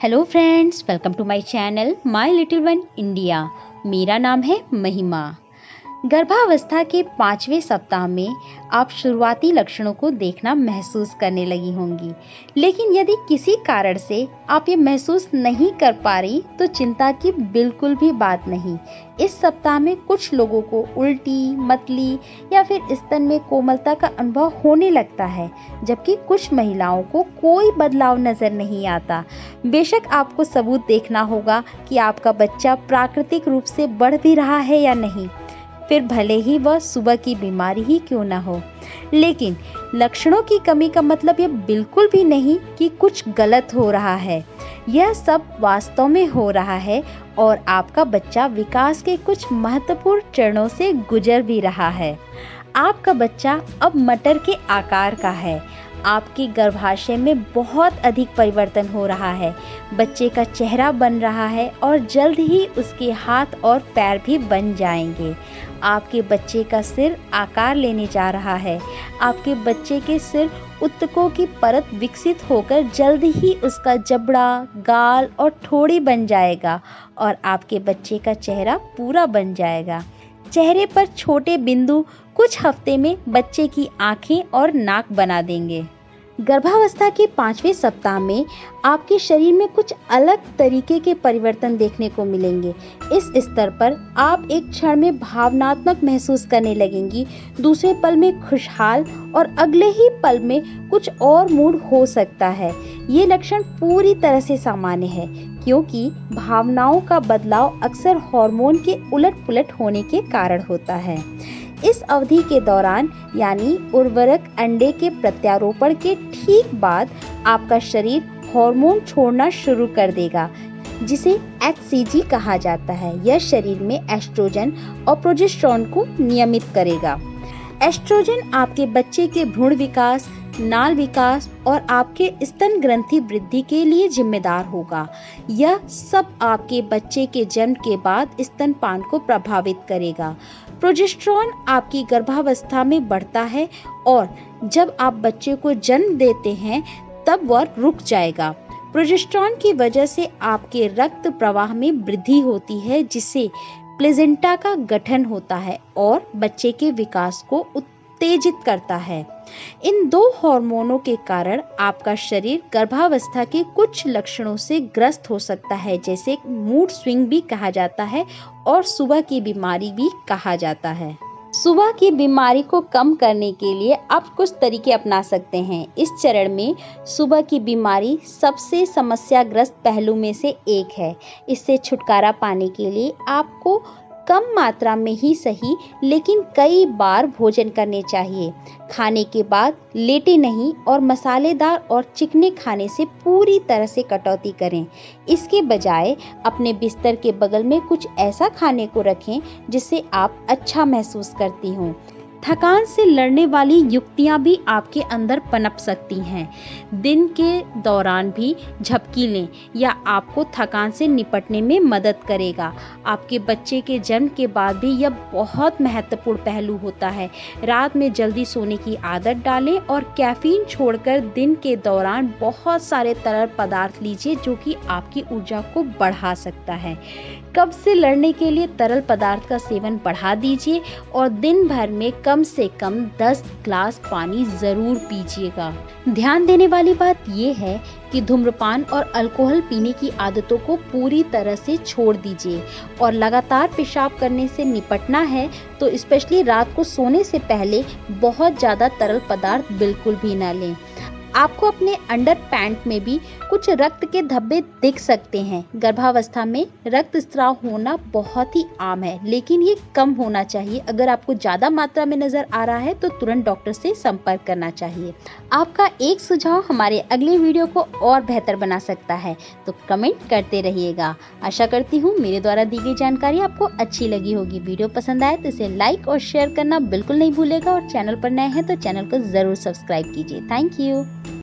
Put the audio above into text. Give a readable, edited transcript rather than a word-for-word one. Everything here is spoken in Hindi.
Hello friends, welcome to my channel my little one India. मेरा नाम है महिमा। गर्भावस्था के 5वें सप्ताह में आप शुरुआती लक्षणों को देखना महसूस करने लगी होंगी, लेकिन यदि किसी कारण से आप ये महसूस नहीं कर पा रही तो चिंता की बिल्कुल भी बात नहीं। इस सप्ताह में कुछ लोगों को उल्टी, मतली या फिर स्तन में कोमलता का अनुभव होने लगता है, जबकि कुछ महिलाओं को कोई बदलाव नजर नहीं आता। बेशक आपको सबूत देखना होगा कि आपका बच्चा प्राकृतिक रूप से बढ़ भी रहा है या नहीं, फिर भले ही वह सुबह की बीमारी ही क्यों ना हो। लेकिन लक्षणों की कमी का मतलब ये बिल्कुल भी नहीं कि कुछ गलत हो रहा है। यह सब वास्तव में हो रहा है और आपका बच्चा विकास के कुछ महत्वपूर्ण चरणों से गुजर भी रहा है। आपका बच्चा अब मटर के आकार का है। आपके गर्भाशय में बहुत अधिक परिवर्तन हो रहा है। बच्चे का चेहरा बन रहा है और जल्द ही उसके हाथ और पैर भी बन जाएंगे। आपके बच्चे का सिर आकार लेने जा रहा है। आपके बच्चे के सिर ऊतकों की परत विकसित होकर जल्द ही उसका जबड़ा, गाल और ठोड़ी बन जाएगा और आपके बच्चे का चेहरा पूरा बन जाएगा। चेहरे पर छोटे बिंदु कुछ हफ्ते में बच्चे की आंखें और नाक बना देंगे। गर्भावस्था के 5वें सप्ताह में आपके शरीर में कुछ अलग तरीके के परिवर्तन देखने को मिलेंगे। इस स्तर पर आप एक क्षण में भावनात्मक महसूस करने लगेंगी, दूसरे पल में खुशहाल और अगले ही पल में कुछ और मूड हो सकता है। ये लक्षण पूरी तरह से सामान्य है, क्योंकि भावनाओं का बदलाव अक्सर हार्मोन के उलट-पुलट होने के कारण होता है। इस अवधि के दौरान यानी उर्वरक अंडे के प्रत्यारोपण के ठीक बाद आपका शरीर हार्मोन छोड़ना शुरू कर देगा, जिसे एचसीजी कहा जाता है। यह शरीर में एस्ट्रोजन और प्रोजेस्टेरोन को नियमित करेगा। एस्ट्रोजन आपके बच्चे के भ्रूण विकास, नाल विकास और आपके स्तन ग्रंथि वृद्धि के लिए जिम्मेदार होगा। यह सब आपके बच्चे के जन्म के बाद स्तनपान को प्रभावित करेगा। प्रोजेस्टेरोन आपकी गर्भावस्था में बढ़ता है और जब आप बच्चे को जन्म देते हैं तब वह रुक जाएगा। प्रोजेस्टेरोन की वजह से आपके रक्त प्रवाह में वृद्धि होती है, जिससे प्लेसेंटा का गठन होता है और बच्चे के विकास को उत्तेजित करता है। इन दो हार्मोनों के कारण आपका शरीर गर्भावस्था के कुछ लक्षणों से ग्रस्त हो सकता है, जैसे मूड स्विंग भी कहा जाता है और सुबह की बीमारी भी कहा जाता है। सुबह की बीमारी को कम करने के लिए आप कुछ तरीके अपना सकते हैं। इस चरण में सुबह की बीमारी सबसे समस्याग्रस्त पहलू में से एक है। इससे छुटकारा पाने के लिए आपको कम मात्रा में ही सही, लेकिन कई बार भोजन करने चाहिए। खाने के बाद लेटे नहीं और मसालेदार और चिकने खाने से पूरी तरह से कटौती करें। इसके बजाय अपने बिस्तर के बगल में कुछ ऐसा खाने को रखें जिससे आप अच्छा महसूस करती हों। थकान से लड़ने वाली युक्तियां भी आपके अंदर पनप सकती हैं। दिन के दौरान भी झपकी लें, या आपको थकान से निपटने में मदद करेगा। आपके बच्चे के जन्म के बाद भी यह बहुत महत्वपूर्ण पहलू होता है। रात में जल्दी सोने की आदत डालें और कैफीन छोड़कर दिन के दौरान बहुत सारे तरल पदार्थ लीजिए, जो कि आपकी ऊर्जा को बढ़ा सकता है। कब्ज से लड़ने के लिए तरल पदार्थ का सेवन बढ़ा दीजिए और दिन भर में कम से कम 10 ग्लास पानी जरूर पीजिएगा। ध्यान देने वाली बात यह है कि धूम्रपान और अल्कोहल पीने की आदतों को पूरी तरह से छोड़ दीजिए और लगातार पेशाब करने से निपटना है तो स्पेशली रात को सोने से पहले बहुत ज़्यादा तरल पदार्थ बिल्कुल भी ना लें। आपको अपने अंडर पैंट में भी कुछ रक्त के धब्बे दिख सकते हैं। गर्भावस्था में रक्तस्राव होना बहुत ही आम है, लेकिन ये कम होना चाहिए। अगर आपको ज़्यादा मात्रा में नज़र आ रहा है तो तुरंत डॉक्टर से संपर्क करना चाहिए। आपका एक सुझाव हमारे अगले वीडियो को और बेहतर बना सकता है, तो कमेंट करते रहिएगा। आशा करती हूँ मेरे द्वारा दी गई जानकारी आपको अच्छी लगी होगी। वीडियो पसंद आए तो इसे लाइक और शेयर करना बिल्कुल नहीं भूलेगा और चैनल पर नए हैं तो चैनल को ज़रूर सब्सक्राइब कीजिए। Thank you.